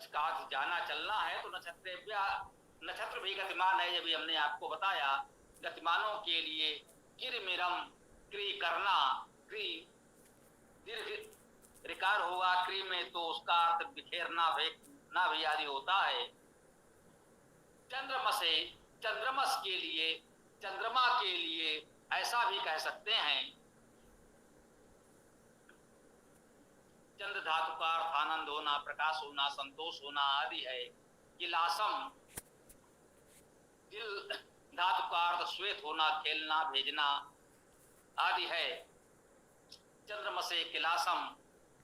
का जाना चलना है तो नक्षत्र भी गतिमान है। जब हमने आपको बताया गतिमानों के लिए किरमिरम क्री करना, क्री दीर्घ रिकार होगा क्री में तो उसका अर्थ बिखेरना फेंकना भी आदि होता है। चंद्रमसे चंद्रमस के लिए, चंद्रमा के लिए ऐसा भी कह सकते हैं। चंद्र धातु का अर्थ आनंद होना, प्रकाश होना, संतोष होना आदि है। किलासम दिल धातु का अर्थ श्वेत होना, खेलना, भेजना आदि है। चंद्रमसे किलासम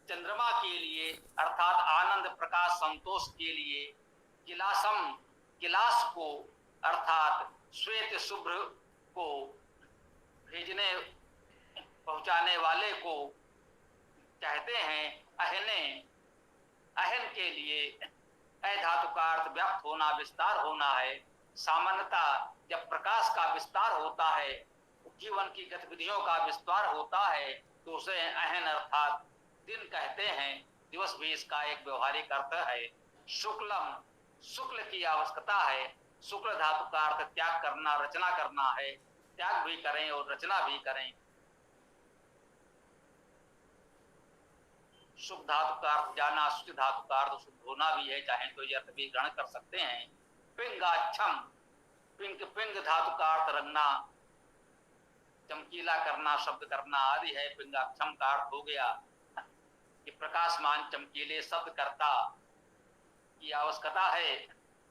चंद्रमा के लिए अर्थात आनंद, प्रकाश, संतोष के लिए। किलासम किलास को अर्थात श्वेत शुभ्र को भेजने पहुंचाने वाले को कहते हैं। अहने अहन के लिए अ धातु का अर्थ व्याप्त होना, विस्तार होना है। सामान्यता जब प्रकाश का विस्तार होता है, जीवन की गतिविधियों का विस्तार होता है तो उसे अहन अर्थात दिन कहते हैं। दिवस भी इसका एक व्यवहारिक अर्थ है। शुक्लम शुक्ल की आवश्यकता है। शुक्ल धातु का अर्थ त्याग करना, रचना करना है। त्याग भी करें और रचना भी करें। शुभ धातु का अर्थ जाना, शुचि धातु का अर्थ शुद्ध होना भी है, चाहे तो ये अर्थ भी ग्रहण कर सकते हैं। पिंगाक्षम पिंग धातु का अर्थ रंगना, चमकीला करना, शब्द करना आदि है। पिंगाक्षम का अर्थ हो गया कि प्रकाशमान चमकीले शब्द करता की आवश्यकता है।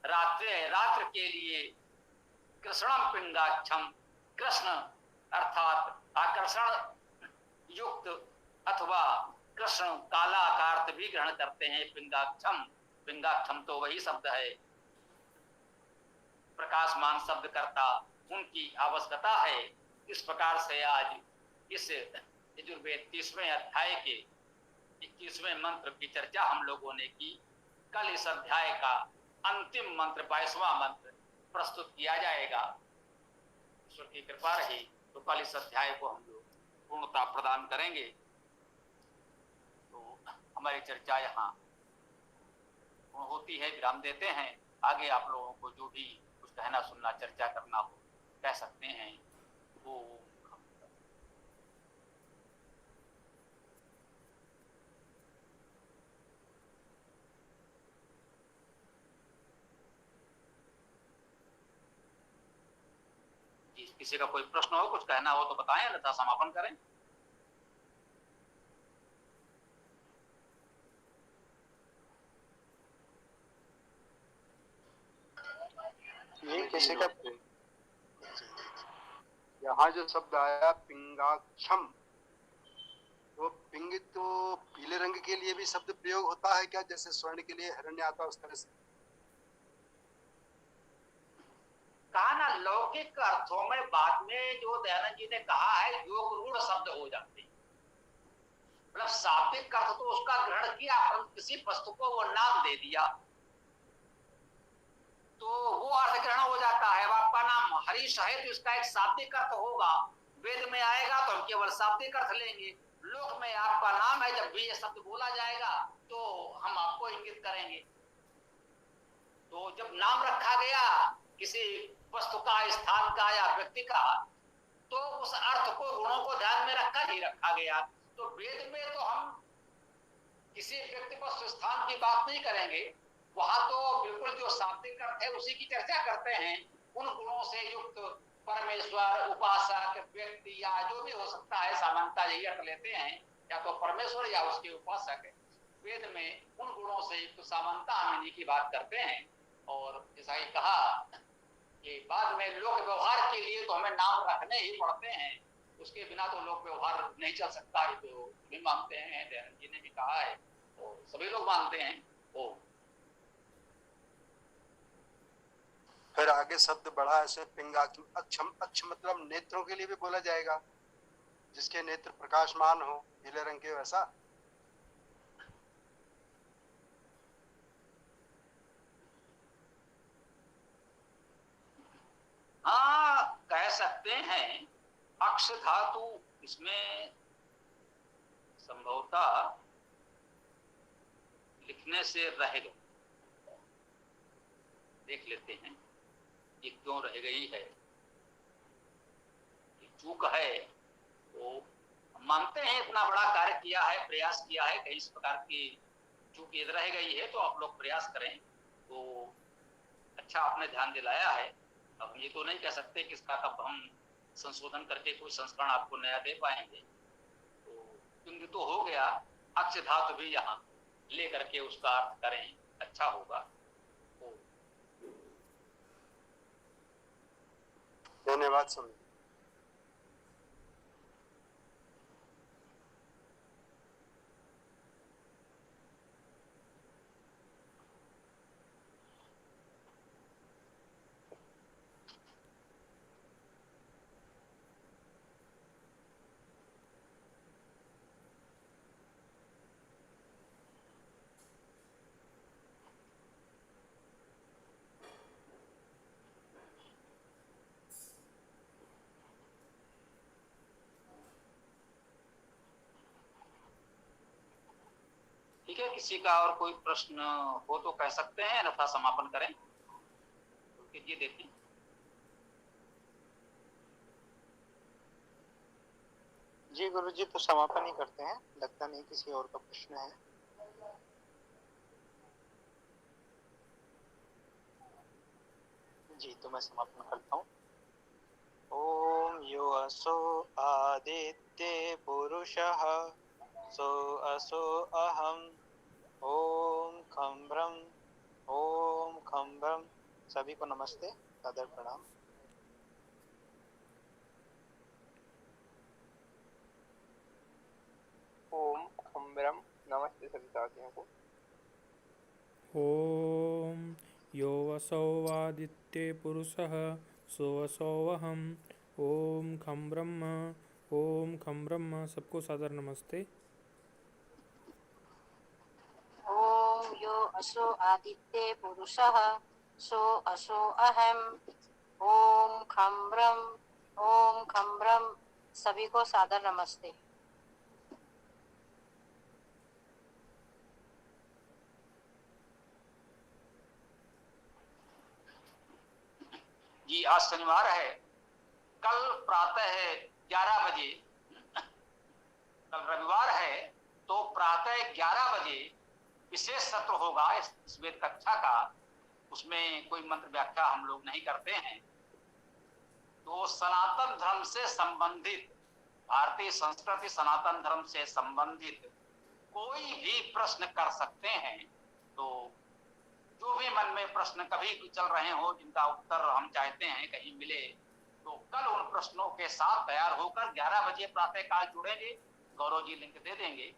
रात्र के लिए कृष्णम पिंगाक्षम, कृष्ण अर्थात आकर्षण युक्त अथवा कृष्ण काला का अर्थ भी ग्रहण करते हैं। पिंगाक्षम पिंगाक्षम तो वही शब्द है, प्रकाशमान शब्द करता, उनकी आवश्यकता है। इस प्रकार से आज इस यजुर्वेद 30वें अध्याय के 21वें मंत्र की चर्चा हम लोगों ने की। कल इस अध्याय का अंतिम मंत्र 22वां मंत्र प्रस्तुत किया जाएगा। ईश्वर की कृपा रही तो कल इस अध्याय को हम लोग पूर्णता प्रदान करेंगे। तो हमारी चर्चा यहाँ पूर्ण होती है, विराम देते हैं। आगे आप लोगों को जो भी कुछ कहना, सुनना, चर्चा करना हो कह सकते हैं। वो किसी का कोई प्रश्न हो, कुछ कहना हो तो बताएं, अन्यथा समापन करें। ये किसी का यहाँ जो शब्द आया पिंगाक्षम, वो पिंग तो पीले रंग के लिए भी शब्द प्रयोग होता है क्या, जैसे स्वर्ण के लिए हिरण्य आता है उस तरह से? कहा ना, लौकिक अर्थों में बाद में जो दयानंद जी ने कहा है योग रूढ़ शब्द हो जाते हैं। मतलब शाब्दिक अर्थ तो उसका ग्रहण किया, पर किसी वस्तु को वो नाम दे दिया तो वो अर्थ ग्रहण हो जाता है। अब आपका नाम हरीश है तो इसका एक शाब्दिक अर्थ होगा, वेद में आएगा तो हम केवल शाब्दिक अर्थ लेंगे। लोक में आपका नाम है, जब भी ये शब्द बोला जाएगा तो हम आपको इंगित करेंगे। तो जब नाम रखा गया किसी वस्तु का, स्थान का या व्यक्ति का, तो उस अर्थ को, गुणों को ध्यान में रखकर ही रखा गया। तो वेद में तो हम किसी व्यक्ति वस्तु स्थान की बात नहीं करेंगे, वहां तो बिल्कुल जो शाब्दिक अर्थ है उसी की चर्चा करते हैं। उन गुणों से युक्त परमेश्वर, उपासक, व्यक्ति या जो भी हो सकता है, सामान्यता यही अर्थ लेते हैं, या तो परमेश्वर या उसके उपासक। वेद में उन गुणों से युक्त सामान्यता हम इन्हीं की बात करते हैं। और जैसा ही कहा कि बाद में लोक व्यवहार के लिए तो हमें नाम रखने ही पड़ते हैं, उसके बिना तो लोक व्यवहार नहीं चल सकता है। तो भी मानते हैं, दयानंद जी ने भी कहा है, तो सभी लोग मानते हैं। वो फिर आगे शब्द बढ़ा ऐसे पिंगाक्षम, अक्षम, अक्ष मतलब नेत्रों के लिए भी बोला जाएगा, जिसके नेत्र प्रकाशमान हो पीले रंग के, वैसा? हाँ, कह सकते हैं। अक्ष धातु इसमें संभवतः लिखने से रहेगा, देख लेते हैं ये क्यों रह गई है। चूक है वो मानते हैं, इतना बड़ा कार्य किया है, प्रयास किया है, कहीं इस प्रकार की चूक यदि रह गई है तो आप लोग प्रयास करें। तो अच्छा आपने ध्यान दिलाया है। अब हम ये तो नहीं कह सकते कि इसका कब हम संशोधन करके कोई संस्करण आपको नया दे पाएंगे। तो क्योंकि तो हो गया, अक्ष धातु भी यहाँ ले करके उसका अर्थ करें, अच्छा होगा। तो धन्यवाद स्वामी। ठीक है, किसी का और कोई प्रश्न हो तो कह सकते हैं, अन्यथा समापन करें। तो कीजिए, देखें। जी गुरुजी, तो समापन ही करते हैं, लगता नहीं किसी और का प्रश्न है। जी तो मैं समापन करता हूँ। ओम यो असो आदित्य पुरुषः सो असो अहम ओम खम ब्रह्म। सभी को नमस्ते, सादर प्रणाम। ओम खम ब्रह्म। नमस्ते सभी साथियों को। ओम यो वसौवादित्ये पुरुषः सोऽसोऽहम् ओम खम ब्रह्म। सबको सादर नमस्ते। ओम यो असो आदित्य पुरुषः सो असो अहम ओम खम ब्रह्म। सभी को सादर नमस्ते। जी आज शनिवार है, कल प्रातः 11 बजे, कल रविवार है तो प्रातः 11 बजे विशेष सत्र होगा इस वेद कक्षा का। उसमें कोई मंत्र व्याख्या हम लोग नहीं करते हैं। तो सनातन धर्म से संबंधित, भारतीय संस्कृति सनातन धर्म से संबंधित कोई भी प्रश्न कर सकते हैं। तो जो भी मन में प्रश्न कभी चल रहे हो, जिनका उत्तर हम चाहते हैं कहीं मिले, तो कल उन प्रश्नों के साथ तैयार होकर 11 बजे प्रातःकाल जुड़ेंगे। गौरव जी लिंक दे देंगे,